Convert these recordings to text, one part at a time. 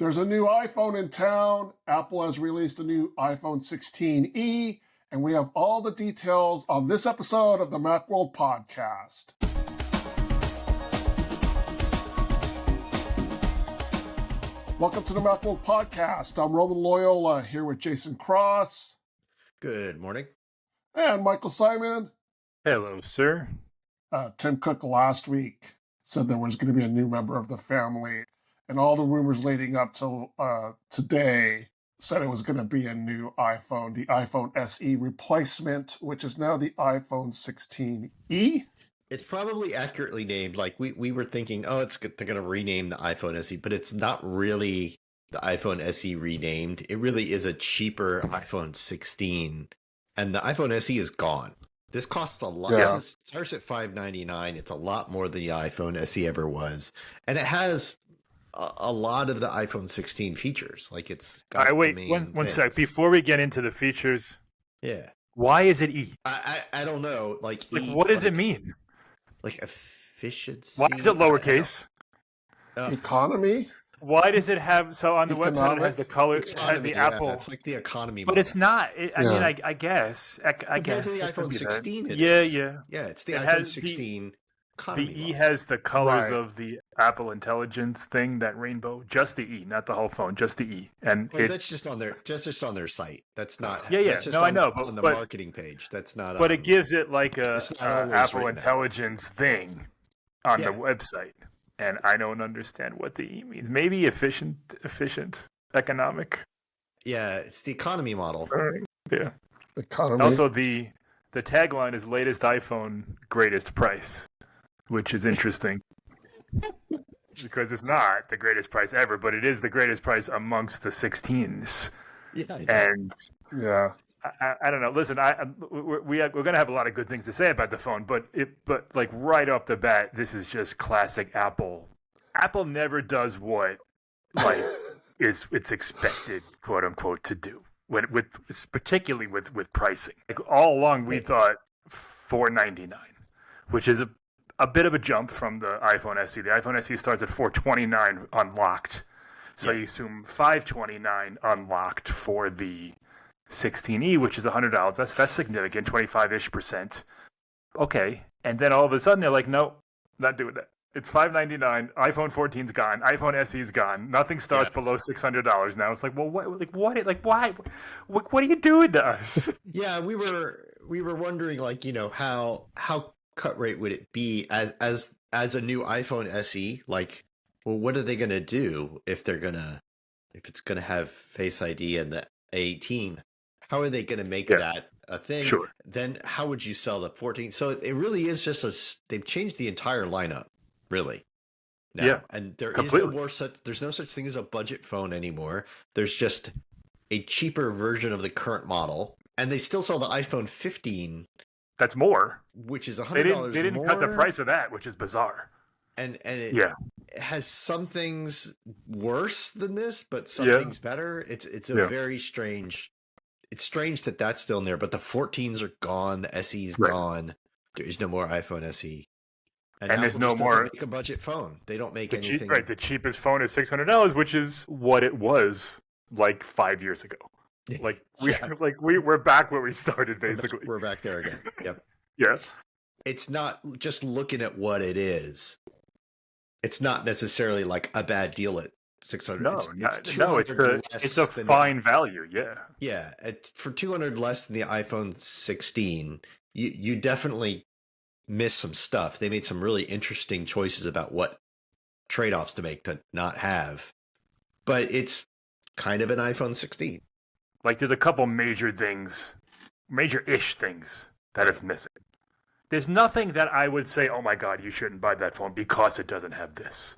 There's a new iPhone in town. Apple has released a new iPhone 16e, and we have all the details on this episode of the Macworld Podcast. Welcome to the Macworld Podcast. I'm Roman Loyola here with Jason Cross. Good morning. And Michael Simon. Hello, sir. Tim Cook last week said there was going to be a new member of the family, and all the rumors leading up to today said it was going to be a new iPhone, the iPhone SE replacement, which is now the iPhone 16e. It's probably accurately named. Like we were thinking, oh, they're going to rename the iPhone SE, but it's not really the iPhone SE renamed. It really is a cheaper iPhone 16, and the iPhone SE is gone. This costs a lot. Yeah. It starts at $599. It's a lot more than the iPhone SE ever was, and it has a lot of the iPhone 16 features. Like it's got All right, wait one sec before we get into the features. Yeah. Why is it E? I don't know. Like E, what does it mean? Like efficiency. Why is it lowercase? Economy? Why does it have on the website it has the color, it has the Apple? It's like the economy But model. it's not. I mean, I guess. Compared to the iPhone 16, yeah. Yeah, it's the iPhone 16 economy The E model. has the colors Right. of the Apple Intelligence thing, that rainbow. Just the E, not the whole phone. Just the E, and Well, that's just on their on their site. That's not. Yeah. That's just No, I know, on the but marketing page. That's not. But it gives it like a it's not always Apple written that Intelligence thing on the Yeah. website, and I don't understand what the E means. Maybe efficient, economic. Yeah, it's the economy model. Yeah. Economy. Also, the tagline is "latest iPhone, greatest price," which is interesting because it's not the greatest price ever, but it is the greatest price amongst the 16s. Yeah, I know. And Yeah. I don't know. Listen, we're going to have a lot of good things to say about the phone, but like right off the bat, this is just classic Apple. Apple never does what like it's expected, quote unquote, to do. Particularly with pricing. Like all along, we thought $499, which is a bit of a jump from the iPhone SE. The iPhone SE starts at $429 unlocked, so you assume $529 unlocked for the 16e, which is $100. That's significant, 25-ish%. Okay, and then all of a sudden they're like, no, not doing that. It's $599. iPhone 14's gone. iPhone SE's gone. Nothing starts below $600 now. It's like, well, what? Like, why? What are you doing to us? Yeah, we were wondering, like, how cut rate would it be as a new iPhone SE? Like, well, what are they gonna do if it's gonna have Face ID and the A18? How are they gonna make that a thing? Sure. Then how would you sell the 14? So it really is just they've changed the entire lineup, really. Now. Yeah, and there completely. there's no such thing as a budget phone anymore. There's just a cheaper version of the current model, and they still sell the iPhone 15. That's more. Which is $100 They didn't cut the price of that, which is bizarre. And it has some things worse than this, but some things better. It's a very strange. It's strange that that's still in there, but the 14s are gone. The SE's gone. There is no more iPhone SE. And there's Apple no just more doesn't make a budget phone. They don't make anything. Right, the cheapest phone is $600, which is what it was like 5 years ago. Like we're back where we started, basically. We're back there again. Yep. Yeah. It's not just looking at what it is. It's not necessarily like a bad deal at $600. It's a fine value. Yeah. Yeah, for $200 less than the iPhone 16, you definitely miss some stuff. They made some really interesting choices about what trade-offs to make to not have, but it's kind of an iPhone 16. Like there's a couple major-ish things that it's missing. There's nothing that I would say, oh my God, you shouldn't buy that phone because it doesn't have this.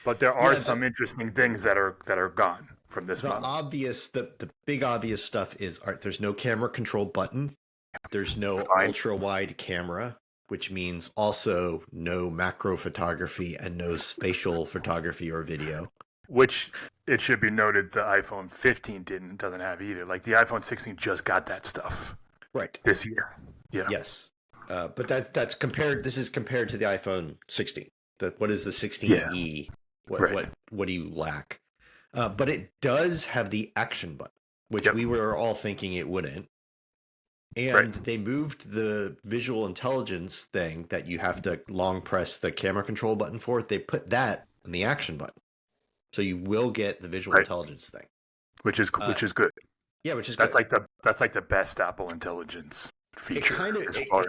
But there are some interesting things that are gone from this model. The big obvious stuff is there's no camera control button. There's no ultra wide camera, which means also no macro photography and no spatial photography or video. Which it should be noted the iPhone 15 doesn't have either. Like the iPhone 16 just got that stuff. Right. This year. Yeah. Yes. But that's compared. This is compared to the iPhone 16. What is the 16e? What do you lack? But it does have the action button, which we were all thinking it wouldn't. And they moved the visual intelligence thing that you have to long press the camera control button for. They put that on the action button, so you will get the visual intelligence thing, which is good. Yeah, which is that's good. That's like the best Apple Intelligence feature. It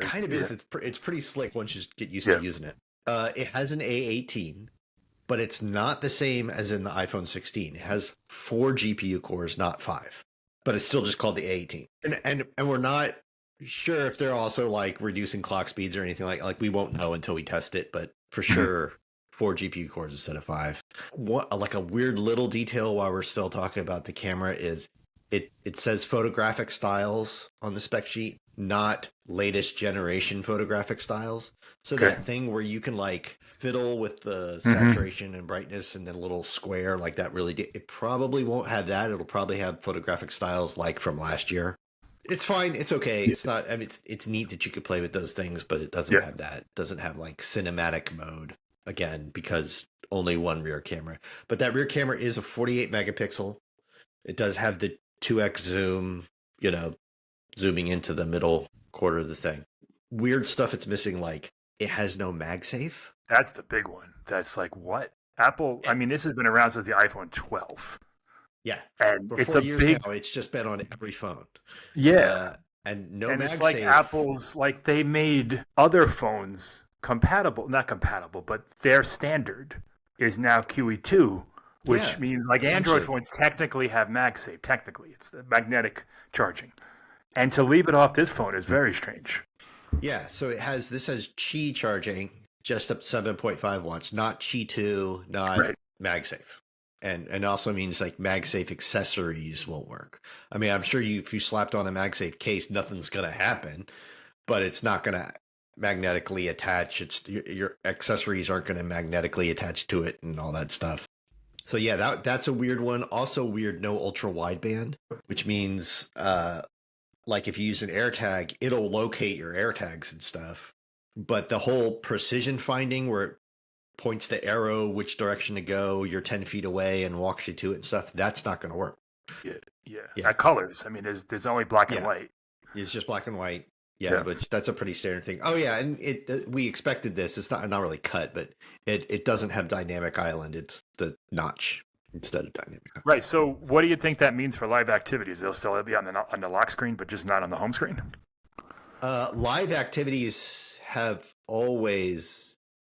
kind of is. It's pretty slick once you get used to using it. It has an A18, but it's not the same as in the iPhone 16. It has 4 GPU cores, not 5. But it's still just called the A18. And we're not sure if they're also like reducing clock speeds or anything like we won't know until we test it, but for sure 4 GPU cores instead of 5. What like a weird little detail while we're still talking about the camera is it says photographic styles on the spec sheet, not latest generation photographic styles. So that thing where you can like fiddle with the saturation and brightness and then a little square like that it probably won't have that. It'll probably have photographic styles like from last year. It's fine. It's okay. It's not, I mean, it's neat that you could play with those things, but it doesn't have that. It doesn't have like cinematic mode again, because only one rear camera, but that rear camera is a 48 megapixel. It does have the 2x zoom, zooming into the middle quarter of the thing. Weird stuff it's missing, like it has no MagSafe. That's the big one. That's like what? Apple, I mean, this has been around since the iPhone 12. Yeah. And for it's 4 a years big now, it's just been on every phone. Yeah. And no and MagSafe. It's like Apple's, like they made other phones not compatible, but their standard is now QE2, which means like Android phones technically have MagSafe. Technically, it's the magnetic charging. And to leave it off this phone is very strange. Yeah, so this has Qi charging, just up 7.5 watts, not Qi 2, not MagSafe. And also means like MagSafe accessories won't work. I mean, I'm sure if you slapped on a MagSafe case, nothing's going to happen, but it's not going to magnetically attach. Your accessories aren't going to magnetically attach to it and all that stuff. So yeah, that's a weird one. Also weird, no ultra wideband, which means like if you use an AirTag, it'll locate your AirTags and stuff. But the whole precision finding where it points the arrow which direction to go, you're 10 feet away and walks you to it and stuff, that's not going to work. Yeah. Colors. I mean, there's only black and white. It's just black and white. Yeah, but that's a pretty standard thing. Oh yeah, and we expected this. It's not really cut, but it doesn't have dynamic island. It's the notch instead of dynamic island. Right. So what do you think that means for live activities? They'll still be on the lock screen, but just not on the home screen? Live activities have always,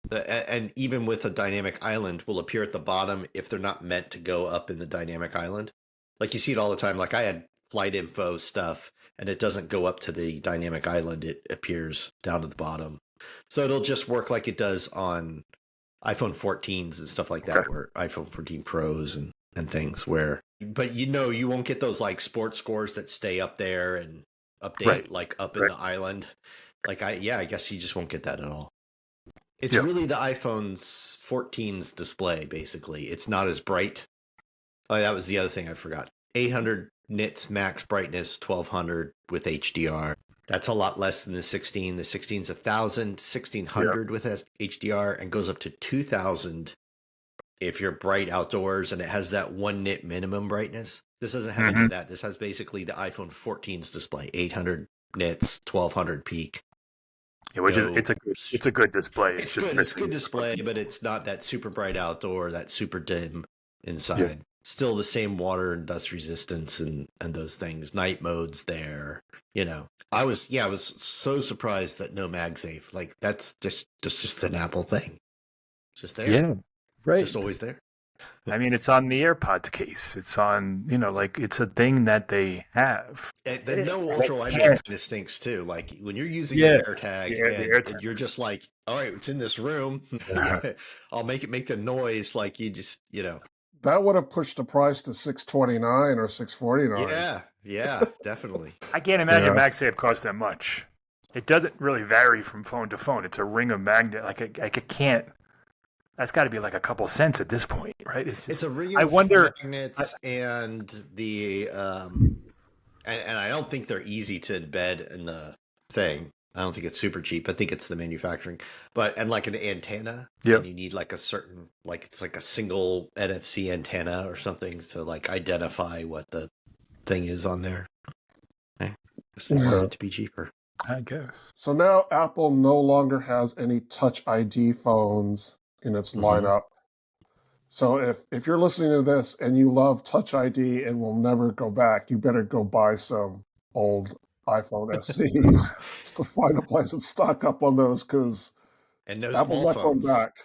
and even with a dynamic island, will appear at the bottom if they're not meant to go up in the dynamic island. Like you see it all the time. Like I had flight info stuff, and it doesn't go up to the dynamic island. It appears down at the bottom. So it'll just work like it does on iPhone 14s and stuff like that, or iPhone 14 Pros and things but you won't get those like sports scores that stay up there and update like up in the island. Like I guess you just won't get that at all. It's really the iPhone's 14's display, basically. It's not as bright. Oh, that was the other thing I forgot. 800 nits max brightness, 1200 with HDR. That's a lot less than the 16. The 16's 1000, 1600 with HDR, and goes up to 2000 if you're bright outdoors, and it has that 1 nit minimum brightness. This doesn't have any of that. This has basically the iPhone 14's display, 800 nits, 1200 peak. Yeah, which is it's a good display. It's good. It's a good display, but it's not that super bright outdoor, that super dim inside. Yeah. Still the same water and dust resistance and those things. Night mode's there. I was so surprised that no MagSafe. Like that's just an Apple thing. It's just there. Yeah, right. It's just always there. I mean, it's on the AirPods case. It's on, like it's a thing that they have. And the no ultra wideband kind of stinks too. Like when you're using the AirTag, and you're just like, all right, it's in this room. I'll make the noise like you just, That would have pushed the price to $629 or $649. Yeah, definitely. I can't imagine MagSafe costs that much. It doesn't really vary from phone to phone. It's a ring of magnet. Like I can't. That's got to be like a couple cents at this point, right? It's a ring of magnets and the and I don't think they're easy to embed in the thing. I don't think it's super cheap. I think it's the manufacturing, and like an antenna. Yeah. And you need like a certain, like it's like a single NFC antenna or something to like identify what the thing is on there. Okay. They want it to be cheaper. I guess. So now Apple no longer has any Touch ID phones in its lineup. So if you're listening to this and you love Touch ID and will never go back, you better go buy some old iPhone SEs to find a place and stock up on those, because And no Apple's small not going phones. back.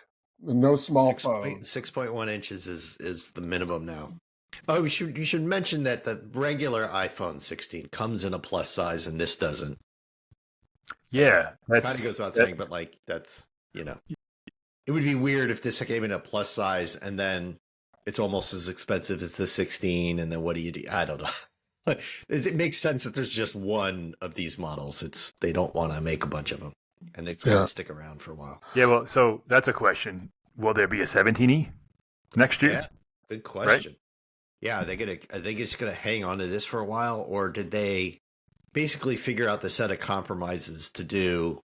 And no small phones. 6.1 inches is the minimum now. Oh, you should mention that the regular iPhone 16 comes in a plus size and this doesn't. Yeah, Kind of goes without saying, but like that's, it would be weird if this came in a plus size and then it's almost as expensive as the 16, and then what do you do? I don't know. It makes sense that there's just one of these models. They don't want to make a bunch of them, and it's going to stick around for a while. Yeah, well, so that's a question. Will there be a 17E next year? Yeah, good question. Right? Yeah, are they just gonna hang on to this for a while, or did they basically figure out the set of compromises to do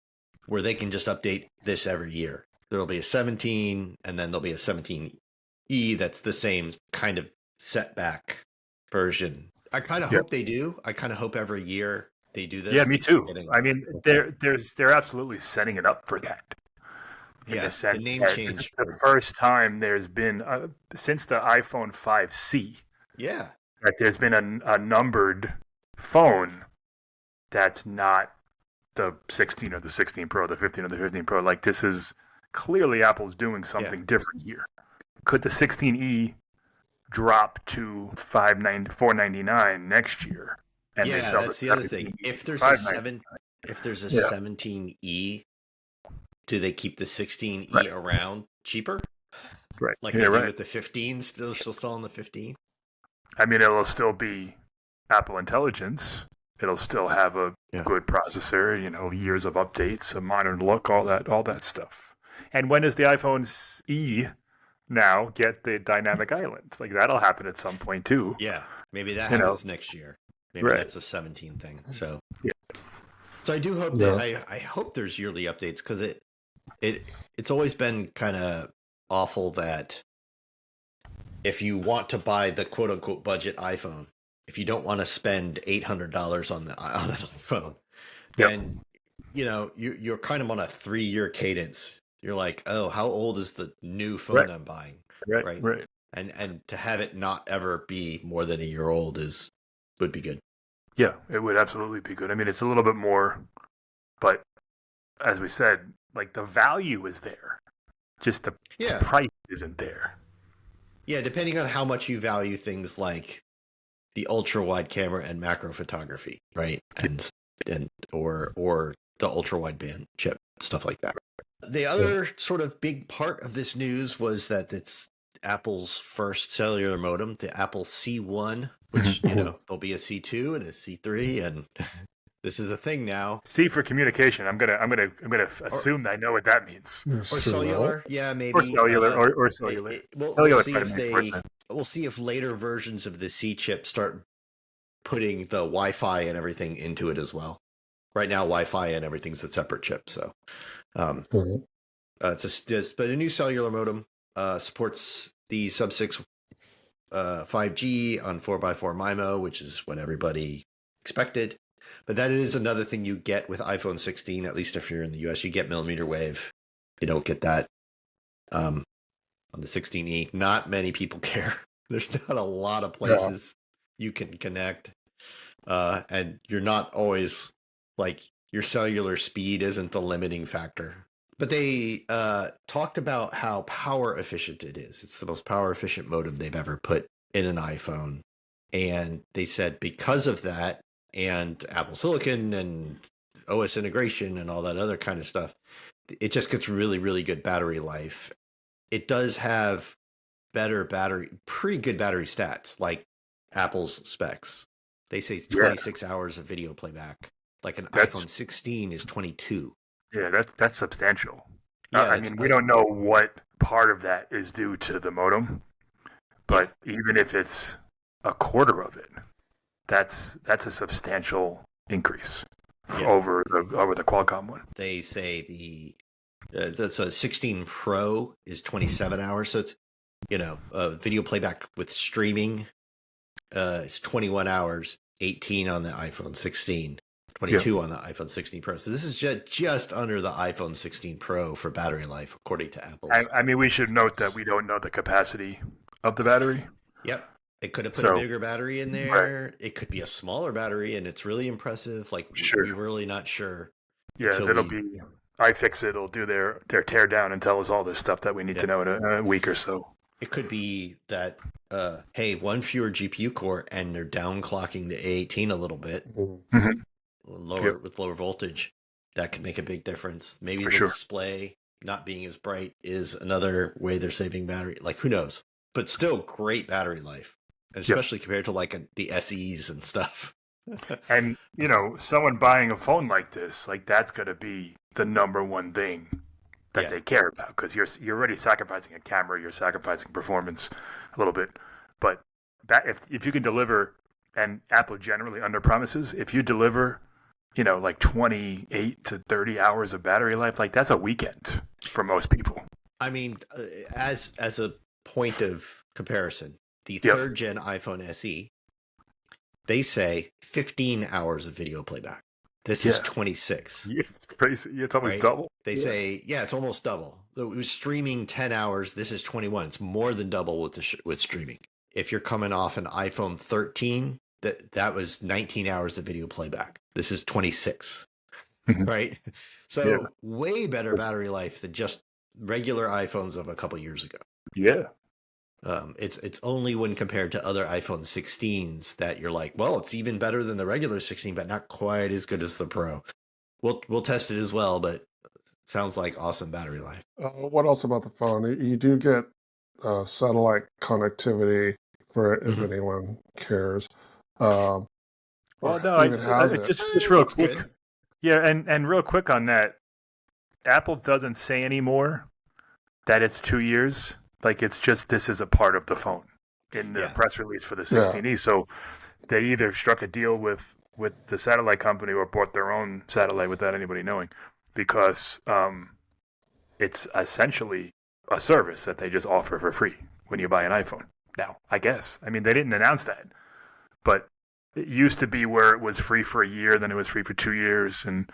where they can just update this every year? There'll be a 17, and then there'll be a 17E that's the same kind of setback version. I kind of hope they do. I kind of hope every year they do this. Yeah, me too. I mean, they're absolutely setting it up for that. Yeah, the name change. This is the first time there's been, since the iPhone 5C, that there's been a numbered phone that's not the 16 or the 16 Pro, the 15 or the 15 Pro. Like, this is clearly Apple's doing something different here. Could the 16E drop to $499 next year? And they sell that's the other thing. If there's a 17E, do they keep the 16E around cheaper? Right. Like they do with the 15, still selling the 15? I mean, it'll still be Apple Intelligence. It'll still have a good processor, years of updates, a modern look, all that stuff. And when does the iPhone E now get the dynamic island? Like, that'll happen at some point too. Yeah, maybe that happens next year. Maybe that's a 17 thing. So, so I do hope that I hope there's yearly updates, because it's always been kind of awful that if you want to buy the quote unquote budget iPhone, if you don't want to spend $800 on an iPhone, then you're kind of on a 3-year cadence. You're like, oh, how old is the new phone I'm buying? Right. And to have it not ever be more than a year old would be good. Yeah, it would absolutely be good. I mean, it's a little bit more, but as we said, like, the value is there. Just the price isn't there. Yeah, depending on how much you value things like the ultra wide camera and macro photography, right? And or the ultra wideband chip, stuff like that. The other sort of big part of this news was that it's Apple's first cellular modem, the Apple C1, which there'll be a C2 and a C3, and this is a thing now. C for communication. I'm gonna assume I know what that means. Or cellular, maybe. Or cellular, or cellular. We'll see if later versions of the C chip start putting the Wi-Fi and everything into it as well. Right now, Wi-Fi and everything's a separate chip. So, but a new cellular modem supports the sub-6 5G on 4x4 MIMO, which is what everybody expected. But that is another thing you get with iPhone 16, at least if you're in the US. You get millimeter wave. You don't get that on the 16E. Not many people care. There's not a lot of places you can connect. And you're not always, like, your cellular speed isn't the limiting factor. But they talked about how power efficient it is. It's the most power efficient modem they've ever put in an iPhone. And they said because of that, and Apple Silicon and OS integration and all that other kind of stuff, it just gets really, really good battery life. It does have pretty good battery stats, like Apple's specs. They say it's 26 hours of video playback. Like an iPhone 16 is 22. Yeah, that's substantial. I mean, we don't know what part of that is due to the modem, but even if it's a quarter of it, that's a substantial increase. over the Qualcomm one. They say the 16 Pro is 27 hours. So it's, video playback with streaming is 21 hours, 18 on the iPhone 16, 22 on the iPhone 16 Pro. So this is just under the iPhone 16 Pro for battery life, according to Apple. I mean, we should note that we don't know the capacity of the battery. Yep. It could have put a bigger battery in there. Right. It could be a smaller battery, and it's really impressive. Like, we're really not sure. Yeah, it'll be iFixit will do their tear down and tell us all this stuff that we need to know in a week or so. It could be that, one fewer GPU core, and they're downclocking the A18 a little bit, with lower voltage. That could make a big difference. Maybe the display not being as bright is another way they're saving battery. Like, who knows? But still, great battery life, especially compared to like the SEs and stuff. And someone buying a phone like this, like that's going to be the number one thing that they care about, because you're already sacrificing a camera, you're sacrificing performance a little bit, but that if you can deliver, and Apple generally under promises, if you deliver, like 28 to 30 hours of battery life, like that's a weekend for most people. I mean, as a point of comparison, the third gen iPhone SE, they say 15 hours of video playback. This is 26. Yeah, it's crazy. It's almost double. They say, it's almost double. It was streaming 10 hours. This is 21. It's more than double with streaming. If you're coming off an iPhone 13, that was 19 hours of video playback. This is 26, right? So way better battery life than just regular iPhones of a couple years ago. Yeah. It's only when compared to other iPhone 16s that you're like, well, it's even better than the regular 16, but not quite as good as the Pro. We'll test it as well, but sounds like awesome battery life. What else about the phone? You do get satellite connectivity for it, if anyone cares. Well, no, just real quick. Good. Yeah, and real quick on that, Apple doesn't say anymore that it's 2 years. Like, it's just, this is a part of the phone in the press release for the 16E. So they either struck a deal with the satellite company or bought their own satellite without anybody knowing, because it's essentially a service that they just offer for free when you buy an iPhone. Now, I guess. I mean, they didn't announce that, but it used to be where it was free for a year, then it was free for 2 years, and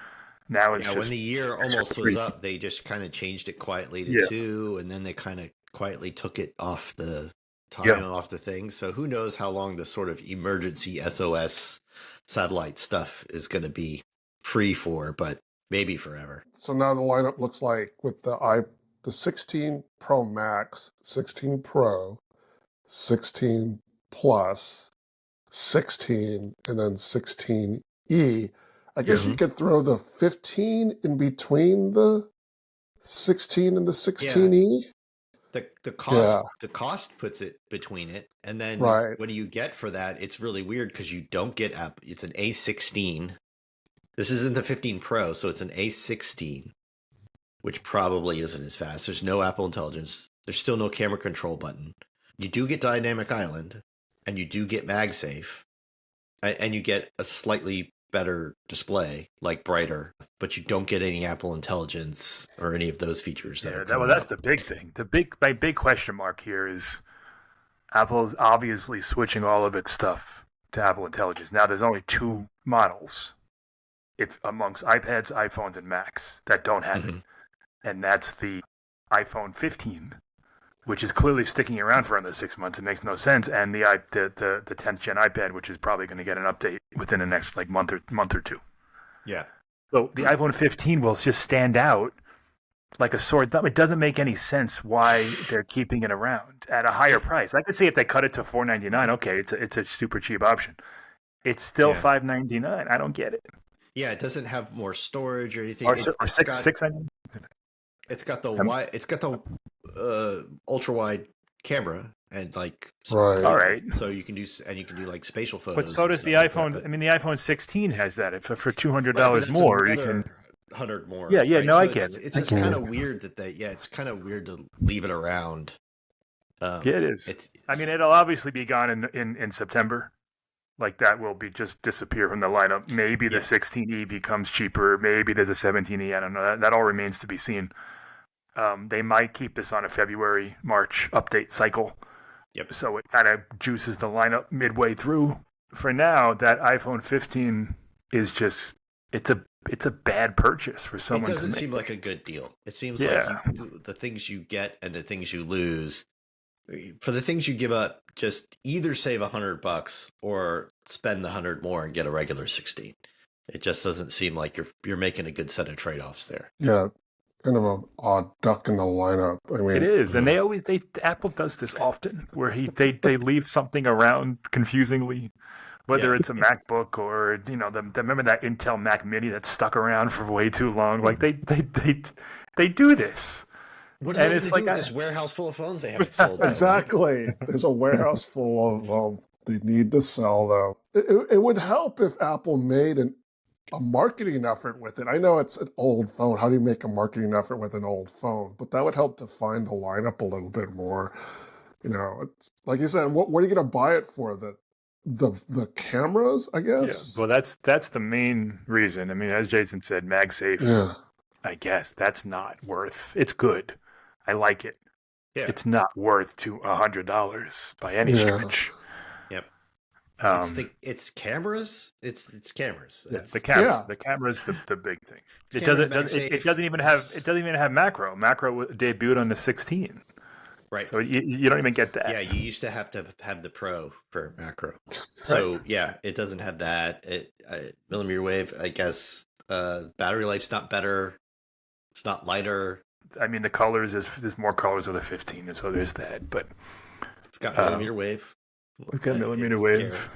now it's just... when the year almost was up, they just kind of changed it quietly to 2, and then they kind of quietly took it off the off the thing. So who knows how long the sort of emergency SOS satellite stuff is going to be free for, but maybe forever. So now the lineup looks like with the 16 Pro Max, 16 Pro, 16 Plus, 16, and then 16E. I guess you could throw the 15 in between the 16 and the 16E. The cost puts it between it, and then what do you get for that? It's really weird because you don't get it's an A16. This isn't the 15 Pro, so it's an A16, which probably isn't as fast. There's no Apple Intelligence. There's still no camera control button. You do get Dynamic Island, and you do get MagSafe, and you get a slightly better display, like brighter, but you don't get any Apple Intelligence or any of those features. That's the big thing. My big question mark here is Apple's obviously switching all of its stuff to Apple Intelligence. Now, there's only 2 models amongst iPads, iPhones, and Macs that don't have it, and that's the iPhone 15, which is clearly sticking around for another 6 months. It makes no sense. And the 10th gen iPad, which is probably going to get an update within the next month or two. Yeah. So the iPhone 15 will just stand out like a sore thumb. It doesn't make any sense why they're keeping it around at a higher price. I could see if they cut it to $499. Okay, it's a super cheap option. It's still $599. I don't get it. Yeah, it doesn't have more storage or anything. Or $699. It's got the ultra wide camera and like all right. So you can do like spatial photos. But so does the iPhone. I mean, the iPhone 16 has that. If for $200 more, you can $100 more. Yeah, right? No, so I get it. It's just kind of weird that it's kind of weird to leave it around. It is. I mean, it'll obviously be gone in September. Like that will be just disappear from the lineup. Maybe the 16E becomes cheaper. Maybe there's a 17E. I don't know. That all remains to be seen. They might keep this on a February, March update cycle. Yep. So it kind of juices the lineup midway through. For now, that iPhone 15 is just it's a bad purchase for someone. It doesn't seem like a good deal. It seems like the things you get and the things you lose. For the things you give up, just either save $100 or spend the 100 more and get a regular 16. It just doesn't seem like you're making a good set of trade-offs there. Yeah, kind of an odd duck in the lineup. I mean, it is, and Apple does this often, where they leave something around confusingly, whether it's a MacBook or remember that Intel Mac Mini that stuck around for way too long. Like they do this. What are they going to do with this warehouse full of phones they haven't sold? Exactly. There's a warehouse full of they need to sell them. It would help if Apple made a marketing effort with it. I know it's an old phone. How do you make a marketing effort with an old phone? But that would help define the lineup a little bit more. Like you said, what are you going to buy it for? The cameras, I guess? Yeah, well, that's the main reason. I mean, as Jason said, MagSafe. Yeah. I guess that's not worth. It's good. I like it. Yeah. It's not worth $100 by any stretch. Yep. It's cameras. It's cameras. Yeah, the cameras. Yeah. The camera's the big thing. It doesn't even have macro. Macro debuted on the 16. Right. So you don't even get that. Yeah, you used to have the Pro for macro. So yeah, it doesn't have that. Millimeter wave, I guess. Battery life's not better. It's not lighter. I mean, the colors there's more colors of the 15, so there's that. But it's got millimeter wave. It's got millimeter wave.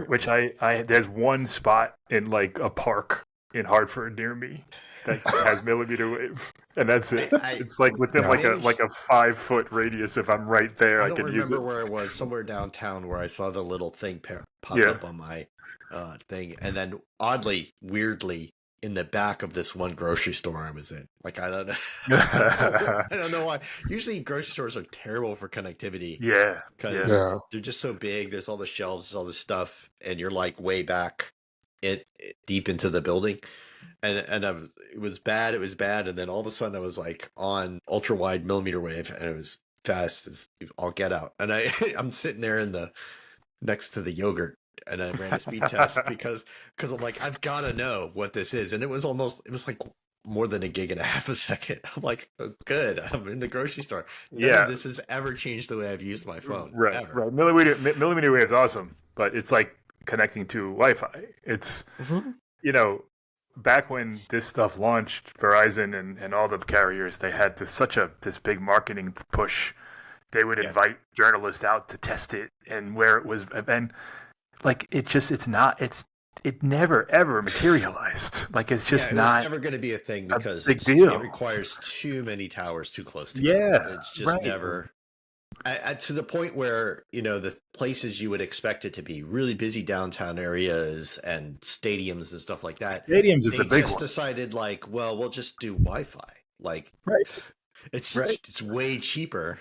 Which I there's one spot in like a park in Hartford near me that has millimeter wave, and that's it. It's like within like a 5-foot radius. If I'm right there, I can use it. I don't remember where it was. Somewhere downtown where I saw the little thing pop up on my thing, and then weirdly. In the back of this one grocery store I was in. Like, I don't know. I don't know why. Usually grocery stores are terrible for connectivity. Yeah. Because they're just so big. There's all the shelves, there's all this stuff. And you're like way back deep into the building. And it was bad. And then all of a sudden I was like on ultra wide millimeter wave and it was fast as all get out. And I'm sitting there next to the yogurt. And I ran a speed test because I'm like, I've got to know what this is. And it was like more than a gig and a half a second. I'm like, oh, good. I'm in the grocery store. None of this has ever changed the way I've used my phone. Right. Ever. Right. Millimeter wave is awesome, but it's like connecting to Wi-Fi. It's, back when this stuff launched, Verizon and all the carriers, they had this big marketing push. They would invite journalists out to test it and where it was. And like it never ever materialized. Like it's just not never going to be a thing because big deal. It requires too many towers too close together. Yeah, it's just never to the point where the places you would expect it to be really busy downtown areas and stadiums and stuff like that. Stadiums is the big one. They just decided like, well, we'll just do Wi-Fi. Like It's way cheaper.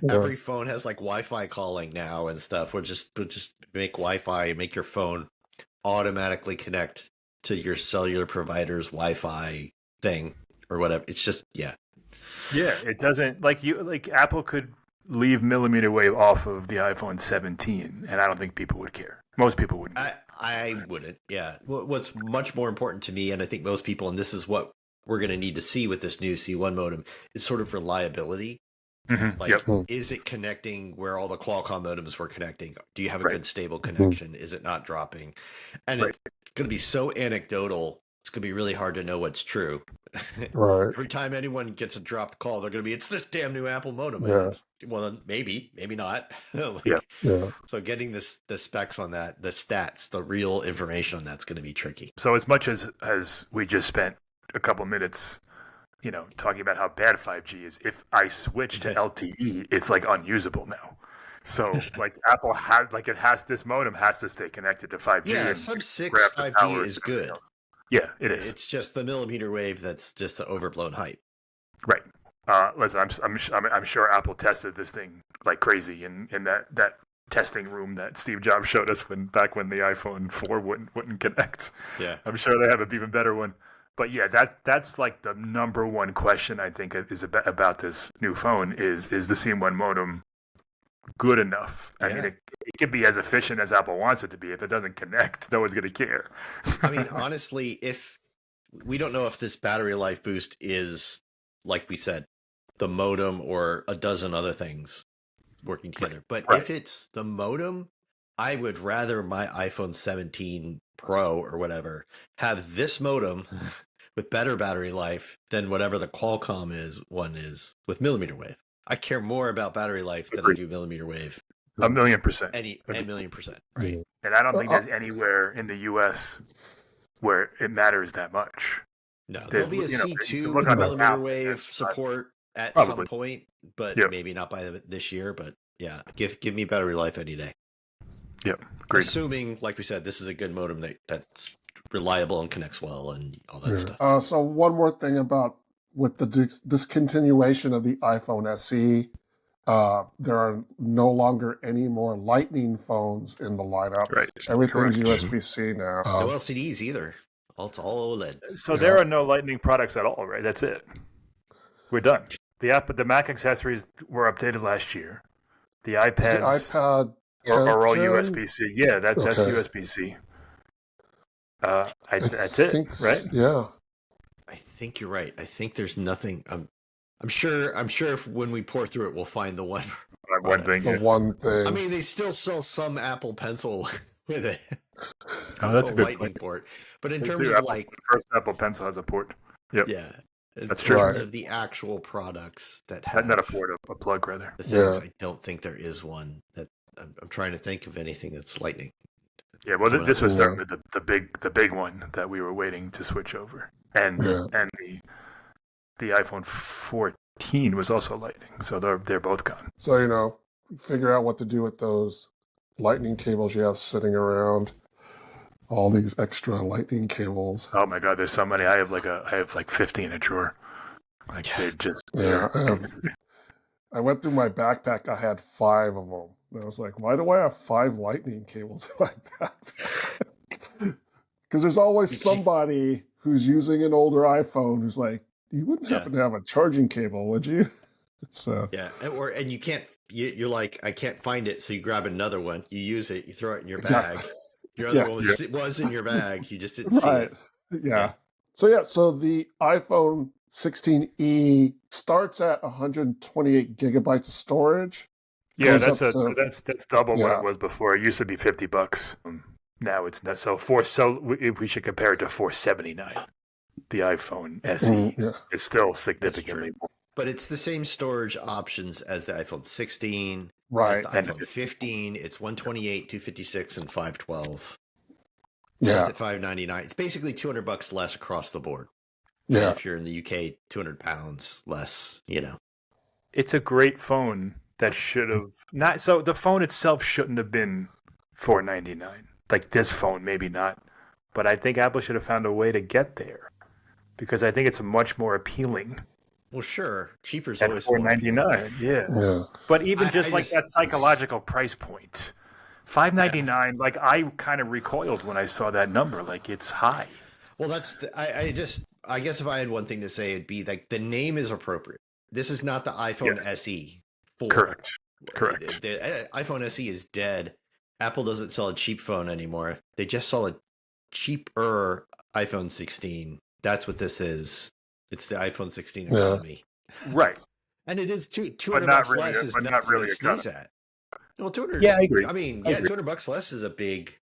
Every phone has like Wi-Fi calling now and stuff. We'll just make Wi-Fi, make your phone automatically connect to your cellular provider's Wi-Fi thing or whatever. It's just Yeah, it doesn't like Apple could leave millimeter wave off of the iPhone 17, and I don't think people would care. Most people wouldn't. I wouldn't. Yeah. What's much more important to me, and I think most people, and this is what we're going to need to see with this new C1 modem, is sort of reliability. Mm-hmm. Is it connecting where all the Qualcomm modems were connecting? Do you have a good stable connection? Mm-hmm. Is it not dropping? And it's going to be so anecdotal. It's going to be really hard to know what's true. Right. Every time anyone gets a dropped call, they're going to be, it's this damn new Apple modem. Yeah. Well, maybe not. So getting the specs on that, the stats, the real information on that's going to be tricky. So as much as we just spent a couple minutes, talking about how bad 5G is, if I switch to LTE, it's like unusable now. So like Apple this modem has to stay connected to 5G. Yeah, sub-6 5G is good. Yeah, it is. It's just the millimeter wave that's just the overblown hype. Right. Listen, I'm sure Apple tested this thing like crazy, and that testing room that Steve Jobs showed us back when the iPhone 4 wouldn't connect. Yeah. I'm sure they have an even better one. But yeah, that's like the number one question I think is about this new phone is the CM1 modem good enough? I mean, it could be as efficient as Apple wants it to be. If it doesn't connect, no one's going to care. I mean, honestly, if we don't know if this battery life boost is, like we said, the modem or a dozen other things working together. But if it's the modem, I would rather my iPhone 17 Pro or whatever have this modem with better battery life than whatever the Qualcomm one is with millimeter wave. I care more about battery life than I do millimeter wave. 1,000,000%. A million percent, right? And I don't think there's anywhere in the U.S. where it matters that much. No, there'll be a C2 with millimeter wave support at some point, but maybe not by this year. But yeah, give me battery life any day. Yep, great. Assuming, like we said, this is a good modem that's reliable and connects well and all that stuff. So one more thing about with the discontinuation of the iPhone SE, there are no longer any more Lightning phones in the lineup. Right. Everything's USB-C now. No LCDs either. It's all OLED. So there are no Lightning products at all, right? That's it. We're done. The Mac accessories were updated last year. The iPads are all USB-C. Yeah, that's USB-C. That's it, right? Yeah. I think you're right. I think there's nothing. I'm sure if when we pour through it, we'll find the one. One thing. I mean, they still sell some Apple Pencil with it. Oh, that's a good Lightning point. port. But in terms of the first Apple Pencil has a port. Yep. Yeah. That's true. In terms of the actual products that have not a port, a plug rather. The things, I don't think there is one that I'm trying to think of anything that's Lightning. Yeah, well, this was certainly the big one that we were waiting to switch over, and the iPhone 14 was also Lightning, so they're both gone. So figure out what to do with those Lightning cables you have sitting around. All these extra Lightning cables. Oh my God, there's so many. I have like 50 in a drawer. Like they're just. Yeah, I went through my backpack. I had 5 of them. And I was like, why do I have 5 Lightning cables in my backpack? Because there's always somebody who's using an older iPhone who's like, you wouldn't happen to have a charging cable, would you? So and you can't. You're like, I can't find it, so you grab another one. You use it. You throw it in your bag. Your other one was in your bag. You just didn't see it. Yeah. So the iPhone 16e starts at 128 gigabytes of storage. Yeah, that's double what it was before. It used to be $50. Now it's not. So if we should compare it to $479, the iPhone SE is still significantly more. But it's the same storage options as the iPhone 16. Right. As the iPhone 15, it's 128, 256, and 512. Yeah. It's at $599. It's basically $200 less across the board. Yeah. If you're in the UK, 200 pounds less, It's a great phone that should have not. So the phone itself shouldn't have been $499. Like this phone, maybe not. But I think Apple should have found a way to get there because I think it's much more appealing. Well, sure. Cheaper's at always $499. Yeah. But even just that psychological price point, $599. Like I kind of recoiled when I saw that number. Like it's high. Well, I guess if I had one thing to say, it'd be like the name is appropriate. This is not the iPhone SE 4. Correct. The iPhone SE is dead. Apple doesn't sell a cheap phone anymore. They just sell a cheaper iPhone 16. That's what this is. It's the iPhone 16 economy. Right. And it is $200 less is not really a sneeze at. Well, 200. Yeah, I agree. I mean, $200 less is a big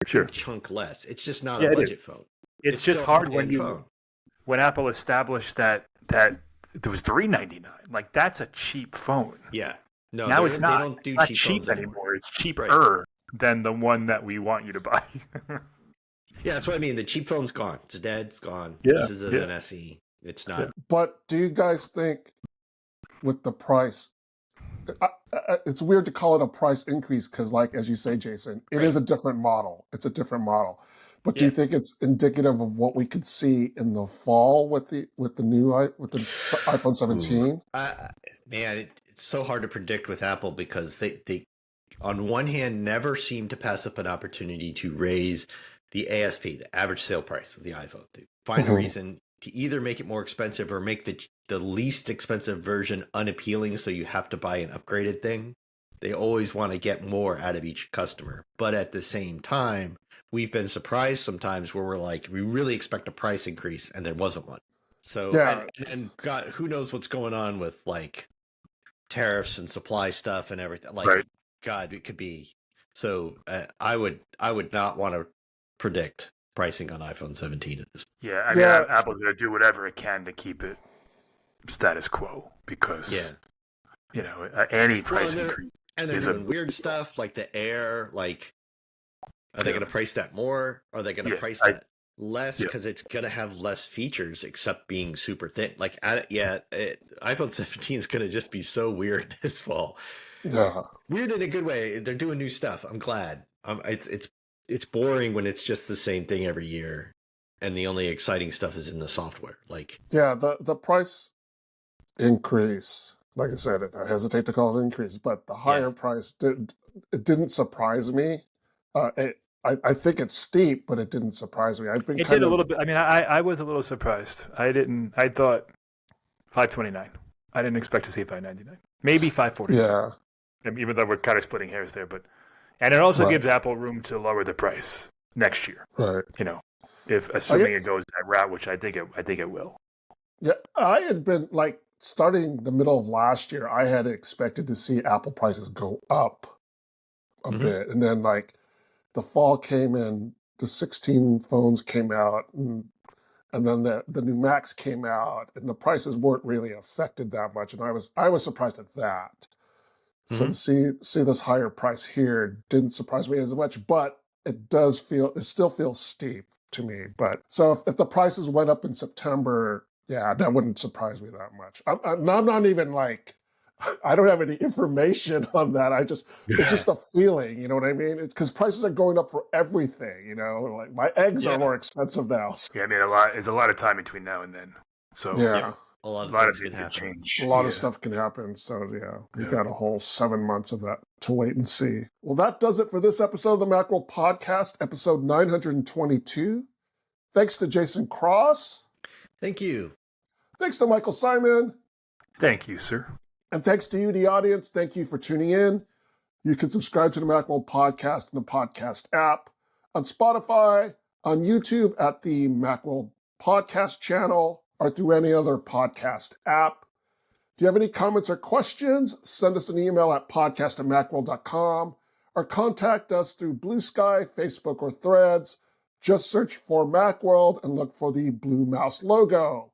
chunk less. It's just not a budget phone. It's just hard when Apple established that it was $399. Like that's a cheap phone. Yeah. No, now it's not. They don't do not cheap anymore. It's cheaper than the one that we want you to buy. Yeah, that's what I mean. The cheap phone's gone. It's dead. It's gone. Yeah, this is an SE. It's not. But do you guys think with the price, it's weird to call it a price increase because, like as you say, Jason, it is a different model. It's a different model. But do you think it's indicative of what we could see in the fall with the iPhone 17? Man, it's so hard to predict with Apple because they on one hand, never seem to pass up an opportunity to raise the ASP, the average sale price of the iPhone, to find a reason to either make it more expensive or make the least expensive version unappealing so you have to buy an upgraded thing. They always want to get more out of each customer. But at the same time, we've been surprised sometimes where we're like, we really expect a price increase and there wasn't one. So, and God, who knows what's going on with like tariffs and supply stuff and everything. Like, right. God, it could be. So I would not want to predict pricing on iPhone 17 at this point. Yeah, I mean, Apple's going to do whatever it can to keep it status quo because, any price increase. And they're doing weird stuff like the Air. Like, are they going to price that more? Are they going to price that less because it's going to have less features except being super thin? Like, iPhone 17 is going to just be so weird this fall. Yeah, weird in a good way. They're doing new stuff. I'm glad. It's boring when it's just the same thing every year, and the only exciting stuff is in the software. Like, the price increase. Like I said, I hesitate to call it an increase, but the higher price didn't surprise me. I think it's steep, but it didn't surprise me. It did a little bit. I mean, I was a little surprised. I thought $529. I didn't expect to see $599. Maybe $540. Yeah. Even though we're kind of splitting hairs there, and it also gives Apple room to lower the price next year. Right. If assuming it goes that route, which I think it will. Yeah, I had been like starting the middle of last year. I had expected to see Apple prices go up a bit, and then like the fall came in, the 16 phones came out, and then the new Macs came out, and the prices weren't really affected that much, and I was surprised at that. So to see this higher price here didn't surprise me as much, but it still feels steep to me. But so if the prices went up in September, that wouldn't surprise me that much. I'm not even like, I don't have any information on that. It's just a feeling, you know what I mean? Because prices are going up for everything, like my eggs are more expensive now. Yeah, I mean, there's a lot of time between now and then. So a lot of things can change. A lot of stuff can happen. So we've got a whole 7 months of that to wait and see. Well, that does it for this episode of the Macworld Podcast, episode 922. Thanks to Jason Cross. Thank you. Thanks to Michael Simon. Thank you, sir. And thanks to you, the audience. Thank you for tuning in. You can subscribe to the Macworld Podcast in the podcast app, on Spotify, on YouTube at the Macworld Podcast channel, or through any other podcast app. Do you have any comments or questions? Send us an email at podcast@macworld.com or contact us through Blue Sky, Facebook, or Threads. Just search for Macworld and look for the blue mouse logo.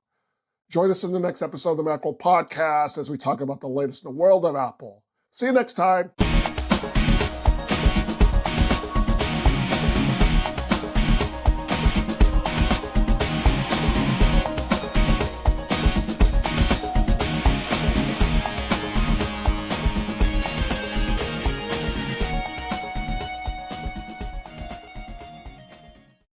Join us in the next episode of the Macworld Podcast as we talk about the latest in the world of Apple. See you next time.